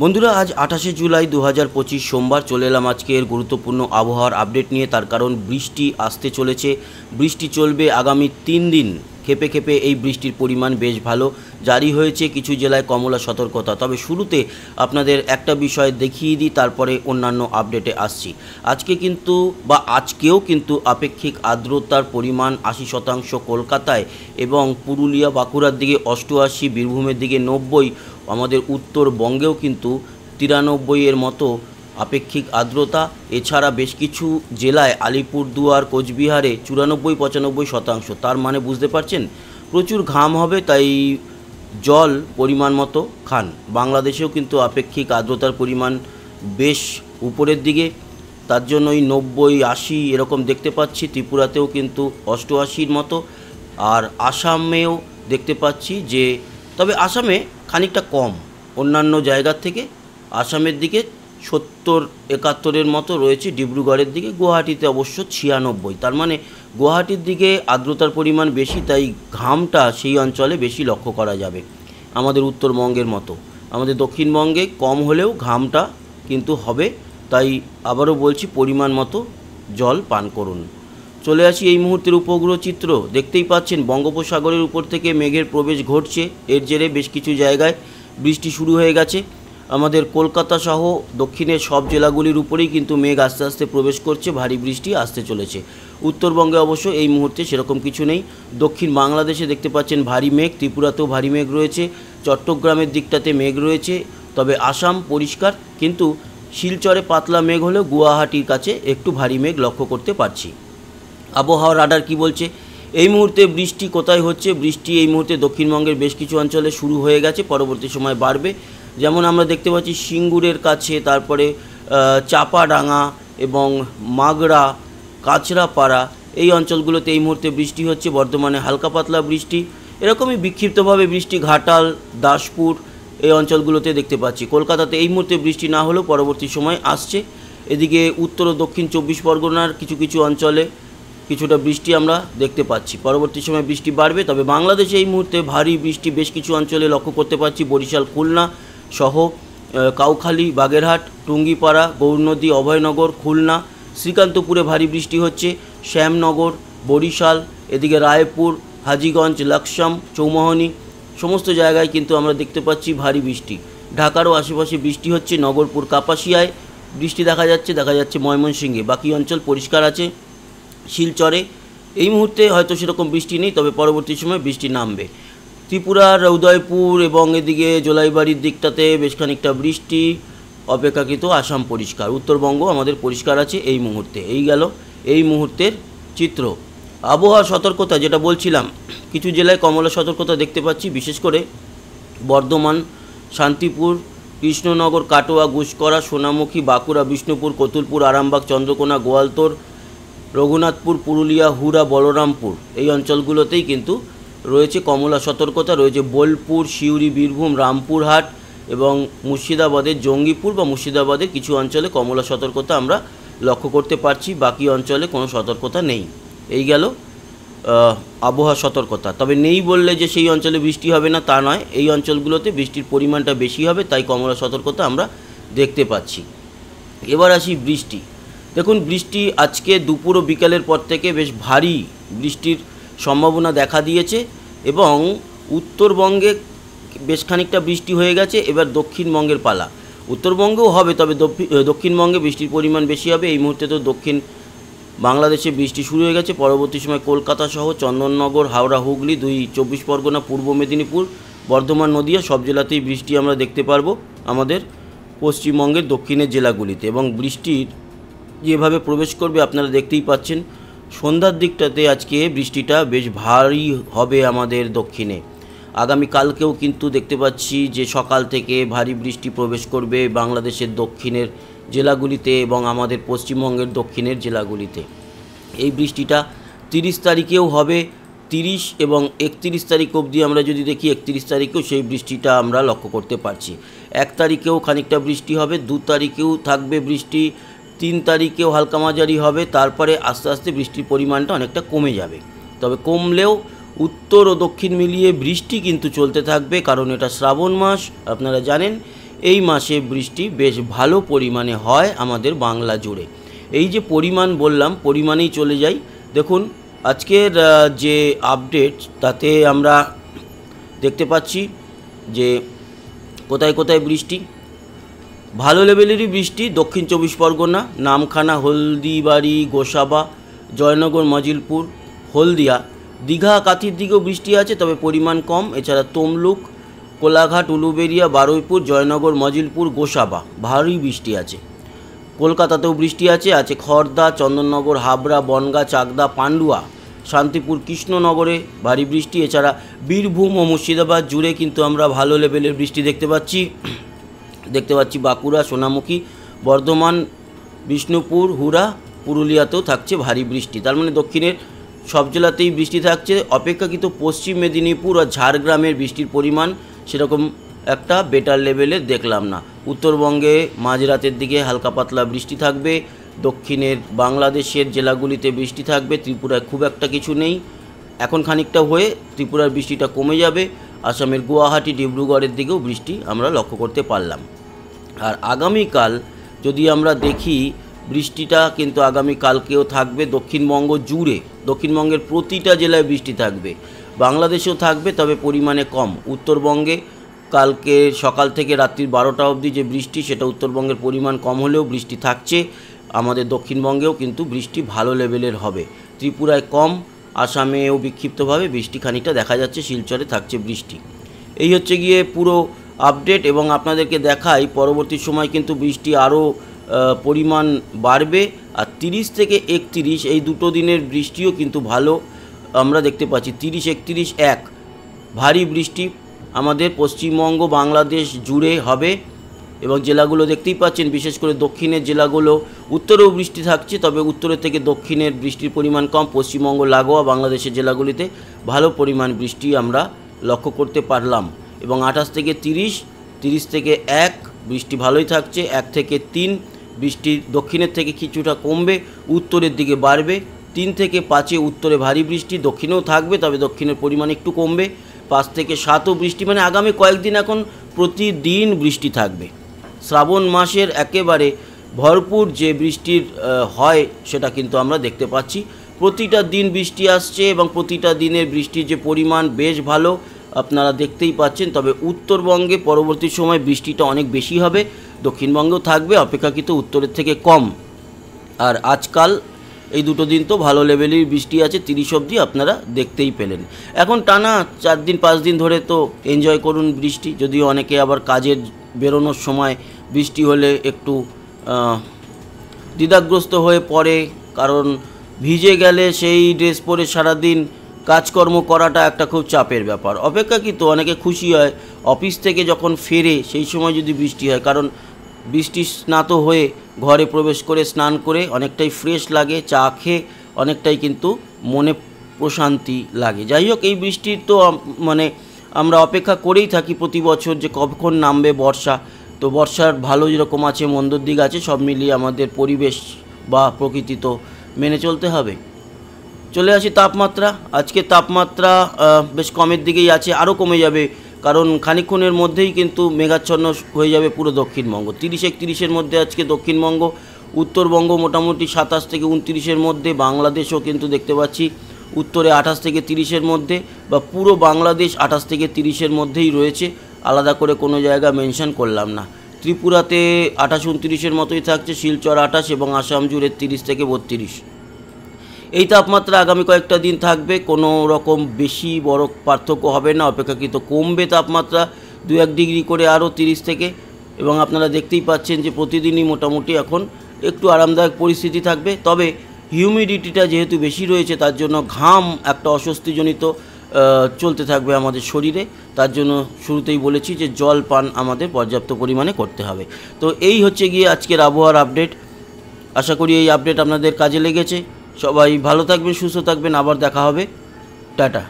বন্ধুরা, আজ 28শে জুলাই 2025 সোমবার চলে এলাম আজকের গুরুত্বপূর্ণ আবহাওয়ার আপডেট নিয়ে। তার কারণ বৃষ্টি আসতে চলেছে, বৃষ্টি চলবে আগামী 3 দিন। খেপে খেপে এই বৃষ্টির পরিমাণ বেশ ভালো। জারি হয়েছে কিছু জেলায় কমলা সতর্কতা। তবে শুরুতে আপনাদের একটা বিষয় দেখিয়ে দিই, তারপরে অন্যান্য আপডেটে আসছি। আজকেও কিন্তু আপেক্ষিক আর্দ্রতার পরিমাণ 80% কলকাতায়, এবং পুরুলিয়া বাঁকুড়ার দিকে 88, বীরভূমের দিকে 90, আমাদের উত্তরবঙ্গেও কিন্তু 93 মতো আপেক্ষিক আর্দ্রতা। এছাড়া বেশ কিছু জেলায় আলিপুরদুয়ার, কোচবিহারে 94-95%। তার মানে বুঝতে পারছেন প্রচুর ঘাম হবে, তাই জল পরিমাণ মতো খান। বাংলাদেশেও কিন্তু আপেক্ষিক আর্দ্রতার পরিমাণ বেশ উপরের দিকে, তার জন্য ওই 90-80 এরকম দেখতে পাচ্ছি। ত্রিপুরাতেও কিন্তু 88-র মতো, আর আসামেও দেখতে পাচ্ছি যে, তবে আসামে খানিকটা কম অন্যান্য জায়গার থেকে। আসামের দিকে 70-71-এর মতো রয়েছে, ডিব্রুগড়ের দিকে। গুয়াহাটিতে অবশ্য 96। তার মানে গুয়াহাটির দিকে আর্দ্রতার পরিমাণ বেশি, তাই ঘামটা সেই অঞ্চলে বেশি লক্ষ্য করা যাবে। আমাদের উত্তরবঙ্গের মতো আমাদের দক্ষিণবঙ্গে কম হলেও ঘামটা কিন্তু হবে। তাই আবারও বলছি, পরিমাণ মতো জল পান করুন। চলে আসি এই মুহূর্তের উপগ্রহ চিত্র। দেখতেই পাচ্ছেন বঙ্গোপসাগরের উপর থেকে মেঘের প্রবেশ ঘটছে। এর জেরে বেশ কিছু জায়গায় বৃষ্টি শুরু হয়ে গেছে। আমাদের কলকাতা সহ দক্ষিণের সব জেলাগুলির উপরেই কিন্তু মেঘ আস্তে আস্তে প্রবেশ করছে, ভারী বৃষ্টি আসতে চলেছে। উত্তরবঙ্গে অবশ্য এই মুহূর্তে সেরকম কিছু নেই। দক্ষিণ বাংলাদেশে দেখতে পাচ্ছেন ভারী মেঘ, ত্রিপুরাতেও ভারী মেঘ রয়েছে, চট্টগ্রামের দিকটাতে মেঘ রয়েছে। তবে আসাম পরিষ্কার, কিন্তু শিলচরে পাতলা মেঘ হলেও গুয়াহাটির কাছে একটু ভারী মেঘ লক্ষ্য করতে পারছি। আবহাওয়া রাডার কি বলছে এই মুহূর্তে বৃষ্টি কোথায় হচ্ছে? বৃষ্টি এই মুহূর্তে দক্ষিণবঙ্গের বেশ কিছু অঞ্চলে শুরু হয়ে গেছে, পরবর্তী সময় বাড়বে। যেমন আমরা দেখতে পাচ্ছি সিঙ্গুরের কাছে, তারপরে চাপাডাঙ্গা এবং মাগড়া, কাঁচরাপাড়া, এই অঞ্চলগুলোতে এই মুহূর্তে বৃষ্টি হচ্ছে। বর্ধমানে হালকা পাতলা বৃষ্টি, এরকমই বিক্ষিপ্তভাবে বৃষ্টি ঘাটাল, দাসপুর, এই অঞ্চলগুলোতে দেখতে পাচ্ছি। কলকাতাতে এই মুহূর্তে বৃষ্টি না হলেও পরবর্তী সময় আসছে। এদিকে উত্তর ও দক্ষিণ 24 পরগনার কিছু কিছু অঞ্চলে কিছুটা বৃষ্টি আমরা দেখতে পাচ্ছি। পরবর্তী সময় বৃষ্টি বাড়বে। তবে বাংলাদেশে এই মুহূর্তে ভারী বৃষ্টি বেশ কিছু অঞ্চলে লক্ষ্য করতে পারছি। বরিশাল, খুলনা সহ কাউখালী, বাগেরহাট, টুঙ্গিপাড়া, গৌরনদী, অভয়নগর, খুলনা, শ্রীকান্তপুরে ভারী বৃষ্টি হচ্ছে। শ্যামনগর, বরিশাল, এদিকে রায়পুর, হাজীগঞ্জ, লাকসাম, চৌমোহনী, সমস্ত জায়গায় কিন্তু আমরা দেখতে পাচ্ছি ভারী বৃষ্টি। ঢাকারও আশেপাশে বৃষ্টি হচ্ছে। নগরপুর, কাপাসিয়ায় বৃষ্টি দেখা যাচ্ছে ময়মনসিংহে। বাকি অঞ্চল পরিষ্কার আছে। শিলচরে এই মুহূর্তে হয়তো সেরকম বৃষ্টি নেই, তবে পরবর্তী সময় বৃষ্টি নামবে। ত্রিপুরার উদয়পুর এবং এদিকে জোলাইবাড়ির দিকটাতে বেশ খানিকটা বৃষ্টি অপেক্ষাকৃত। আসাম পরিষ্কার, উত্তরবঙ্গ আমাদের পরিষ্কার আছে এই মুহূর্তে। এই গেল এই মুহূর্তের চিত্র। আবহাওয়া সতর্কতা যেটা বলছিলাম, কিছু জেলায় কমলা সতর্কতা দেখতে পাচ্ছি, বিশেষ করে বর্ধমান, শান্তিপুর, কৃষ্ণনগর, কাটোয়া, গুসকরা, সোনামুখী, বাঁকুড়া, বিষ্ণুপুর, কতুলপুর, আরামবাগ, চন্দ্রকোনা, গোয়ালতোড়, রঘুনাথপুর, পুরুলিয়া, হুড়া, বলরামপুর, এই অঞ্চলগুলোতেই কিন্তু রয়েছে কমলা সতর্কতা। রয়েছে বোলপুর, সিউড়ি, বীরভূম, রামপুরহাট এবং মুর্শিদাবাদের জঙ্গিপুর বা মুর্শিদাবাদের কিছু অঞ্চলে কমলা সতর্কতা আমরা লক্ষ্য করতে পারছি। বাকি অঞ্চলে কোনো সতর্কতা নেই। এই গেল আবহাওয়া সতর্কতা। তবে নেই বললে যে সেই অঞ্চলে বৃষ্টি হবে না তা নয়, এই অঞ্চলগুলোতে বৃষ্টির পরিমাণটা বেশি হবে, তাই কমলা সতর্কতা আমরা দেখতে পাচ্ছি। এবার আসি বৃষ্টি। দেখুন, বৃষ্টি আজকে দুপুর ও বিকালের পর থেকে বেশ ভারী বৃষ্টির সম্ভাবনা দেখা দিয়েছে, এবং উত্তরবঙ্গে বেশ খানিকটা বৃষ্টি হয়ে গেছে। এবার দক্ষিণবঙ্গের পালা। উত্তরবঙ্গেও হবে, তবে দক্ষিণবঙ্গে বৃষ্টির পরিমাণ বেশি হবে। এই মুহূর্তে তো দক্ষিণ বাংলাদেশে বৃষ্টি শুরু হয়ে গেছে। পরবর্তী সময় কলকাতা সহ চন্দননগর, হাওড়া, হুগলি, 24 পরগনা, পূর্ব মেদিনীপুর, বর্ধমান, নদিয়া, সব জেলাতেই বৃষ্টি আমরা দেখতে পারবো আমাদের পশ্চিমবঙ্গের দক্ষিণের জেলাগুলিতে। এবং বৃষ্টির যেভাবে প্রবেশ করবে আপনারা দেখতেই পাচ্ছেন। সন্ধ্যার দিকটাতে আজকে বৃষ্টিটা বেশ ভারী হবে আমাদের দক্ষিণে। আগামীকালকেও কিন্তু দেখতে পাচ্ছি যে সকাল থেকে ভারী বৃষ্টি প্রবেশ করবে বাংলাদেশের দক্ষিণের জেলাগুলিতে এবং আমাদের পশ্চিমবঙ্গের দক্ষিণের জেলাগুলিতে। এই বৃষ্টিটা 30 তারিখেও হবে। 30 এবং 31 তারিখ অবধি আমরা যদি দেখি, 31 তারিখেও সেই বৃষ্টিটা আমরা লক্ষ্য করতে পারছি। 1 তারিখেও খানিকটা বৃষ্টি হবে, 2 তারিখেও থাকবে বৃষ্টি, 3 তারিখেও হালকা মাঝারি হবে। তারপরে আস্তে আস্তে বৃষ্টির পরিমাণটা অনেকটা কমে যাবে। তবে কমলেও উত্তর ও দক্ষিণ মিলিয়ে বৃষ্টি কিন্তু চলতে থাকবে, কারণ এটা শ্রাবণ মাস, আপনারা জানেন। এই মাসে বৃষ্টি বেশ ভালো পরিমাণে হয় আমাদের বাংলা জুড়ে। এই যে পরিমাণ বললাম, পরিমাণেই চলে যাই। দেখুন আজকের যে আপডেট, তাতে আমরা দেখতে পাচ্ছি যে কোথায় কোথায় বৃষ্টি, ভালো লেভেলেরই বৃষ্টি। দক্ষিণ 24 পরগনা, নামখানা, হলদিবাড়ি, গোসাবা, জয়নগর, মজিলপুর, হলদিয়া, দীঘা, কাঁথির দিকেও বৃষ্টি আছে, তবে পরিমাণ কম। এছাড়া তমলুক, কোলাঘাট, উলুবেড়িয়া, বারুইপুর, জয়নগর, মজিলপুর, গোসাবা ভারী বৃষ্টি আছে। কলকাতাতেও বৃষ্টি আছে খড়দা, চন্দননগর, হাবড়া, বনগাঁ, চাকদা, পান্ডুয়া, শান্তিপুর, কৃষ্ণনগরে ভারী বৃষ্টি। এছাড়া বীরভূম ও মুর্শিদাবাদ জুড়ে কিন্তু আমরা ভালো লেভেলের বৃষ্টি দেখতে পাচ্ছি। বাঁকুড়া, সোনামুখী, বর্ধমান, বিষ্ণুপুর, হুড়া, পুরুলিয়াতেও থাকছে ভারী বৃষ্টি। তার মানে দক্ষিণের সব জেলাতেই বৃষ্টি থাকছে। অপেক্ষাকৃত পশ্চিম মেদিনীপুর আর ঝাড়গ্রামের বৃষ্টির পরিমাণ সেরকম একটা বেটার লেভেলে দেখলাম না। উত্তরবঙ্গে মাঝরাতের দিকে হালকা পাতলা বৃষ্টি থাকবে। দক্ষিণের বাংলাদেশের জেলাগুলিতে বৃষ্টি থাকবে। ত্রিপুরায় খুব একটা কিছু নেই, এখন খানিকটা হয়ে ত্রিপুরার বৃষ্টিটা কমে যাবে। আসামের গুয়াহাটি, ডিব্রুগড়ের দিকেও বৃষ্টি আমরা লক্ষ্য করতে পারলাম। আর আগামীকাল যদি আমরা দেখি, বৃষ্টিটা কিন্তু আগামীকালকেও থাকবে দক্ষিণবঙ্গ জুড়ে। দক্ষিণবঙ্গের প্রতিটা জেলায় বৃষ্টি থাকবে, বাংলাদেশেও থাকবে, তবে পরিমাণে কম। উত্তরবঙ্গে কালকে সকাল থেকে রাত্রি 12টা অবধি যে বৃষ্টি, সেটা উত্তরবঙ্গের পরিমাণ কম হলেও বৃষ্টি থাকছে। আমাদের দক্ষিণবঙ্গেও কিন্তু বৃষ্টি ভালো লেভেলের হবে। ত্রিপুরায় কম, আসামেও বিক্ষিপ্তভাবে বৃষ্টি খানিকটা দেখা যাচ্ছে, শিলচরে থাকছে বৃষ্টি। এই হচ্ছে গিয়ে পুরো আপডেট, এবং আপনাদেরকে দেখাই পরবর্তী সময় কিন্তু বৃষ্টি আরও পরিমাণ বাড়বে। আর 30 থেকে 31 এই দুটো দিনের বৃষ্টিও কিন্তু ভালো আমরা দেখতে পাচ্ছি। 30, 31, 1 ভারী বৃষ্টি আমাদের পশ্চিমবঙ্গ, বাংলাদেশ জুড়ে হবে। এবং জেলাগুলো দেখতেই পাচ্ছেন, বিশেষ করে দক্ষিণের জেলাগুলো, উত্তরেও বৃষ্টি থাকছে, তবে উত্তরের থেকে দক্ষিণের বৃষ্টির পরিমাণ কম। পশ্চিমবঙ্গ লাগোয়া বাংলাদেশের জেলাগুলিতে ভালো পরিমাণ বৃষ্টি আমরা লক্ষ্য করতে পারলাম। এবং 28 থেকে 30, 30 থেকে 1 বৃষ্টি ভালোই থাকছে। 1 থেকে 3 বৃষ্টি দক্ষিণের থেকে কিছুটা কমবে, উত্তরের দিকে বাড়বে। 3 থেকে 5 উত্তরে ভারী বৃষ্টি, দক্ষিণেও থাকবে, তবে দক্ষিণের পরিমাণ একটু কমবে। 5 থেকে 7ও বৃষ্টি, মানে আগামী কয়েকদিন এখন প্রতিদিন বৃষ্টি থাকবে। শ্রাবণ মাসের একেবারে ভরপুর যে বৃষ্টির হয় সেটা কিন্তু আমরা দেখতে পাচ্ছি। প্রতিটা দিন বৃষ্টি আসছে, এবং প্রতিটা দিনের বৃষ্টির যে পরিমাণ বেশ ভালো আপনারা দেখতেই পাচ্ছেন। তবে উত্তরবঙ্গে পরবর্তী সময় বৃষ্টিটা অনেক বেশি হবে, দক্ষিণবঙ্গেও থাকবে, অপেক্ষাকৃত উত্তরের থেকে কম। আর আজকাল এই দুটো দিন তো ভালো লেভেলের বৃষ্টি আছে, 30 অবধি আপনারা দেখতেই পেলেন। এখন টানা 4 দিন 5 দিন ধরে তো এনজয় করুন বৃষ্টি। যদিও অনেকে আবার কাজের বেরোনোর সময় বৃষ্টি হলে একটু দ্বিধাগ্রস্ত হয়ে পড়ে, কারণ ভিজে গেলে সেই ড্রেস পরে সারাদিন কাজকর্ম করাটা একটা খুব চাপের ব্যাপার। অপেক্ষাকৃত অনেকে খুশি হয় অফিস থেকে যখন ফেরে সেই সময় যদি বৃষ্টি হয়, কারণ বৃষ্টি স্নাত হয়ে ঘরে প্রবেশ করে স্নান করে অনেকটাই ফ্রেশ লাগে, চা খেয়ে অনেকটাই কিন্তু মনে প্রশান্তি লাগে। যাই হোক, এই বৃষ্টির তো মানে আমরা অপেক্ষা করেই থাকি প্রতি বছর যে কখন নামবে বর্ষা। তো বর্ষার ভালো যেরকম আছে মন্দর দিক আছে, সব মিলিয়ে আমাদের পরিবেশ বা প্রকৃতি তো মেনে চলতে হবে। চলে আসি তাপমাত্রা। আজকে তাপমাত্রা বেশ কমের দিকেই আছে, আরও কমে যাবে, কারণ খানিকক্ষণের মধ্যেই কিন্তু মেঘাচ্ছন্ন হয়ে যাবে পুরো দক্ষিণবঙ্গ। 30-31-এর মধ্যে আজকে দক্ষিণবঙ্গ, উত্তরবঙ্গ মোটামুটি 27 থেকে 29-এর মধ্যে, বাংলাদেশও কিন্তু দেখতে পাচ্ছি উত্তরে 28 থেকে 30-এর মধ্যে, বা পুরো বাংলাদেশ 28 থেকে 30-এর মধ্যেই রয়েছে, আলাদা করে কোনো জায়গা মেনশন করলাম না। ত্রিপুরাতে 28-29-এর মতোই থাকছে, শিলচর 28 এবং আসাম জুড়ে 30 থেকে 32। এই তাপমাত্রা আগামী কয়েকটা দিন থাকবে, কোনো রকম বেশি বড় পার্থক্য হবে না, অপেক্ষাকৃত কমবে তাপমাত্রা 2-1 ডিগ্রি করে আরও 30 থেকে। এবং আপনারা দেখতেই পাচ্ছেন যে প্রতিদিনই মোটামুটি এখন একটু আরামদায়ক পরিস্থিতি থাকবে। তবে হিউমিডিটিটা যেহেতু বেশি রয়েছে, তার জন্য ঘাম একটা অস্বস্তিজনিত চলতে থাকবে আমাদের শরীরে। তার জন্য শুরুতেই বলেছি যে জল পান আমাদের পর্যাপ্ত পরিমাণে করতে হবে। তো এই হচ্ছে গিয়ে আজকের আবহাওয়ার আপডেট। আশা করি এই আপডেট আপনাদের কাজে লেগেছে। সবাই ভালো থাকবেন, সুস্থ থাকবেন, আবার দেখা হবে, টাটা।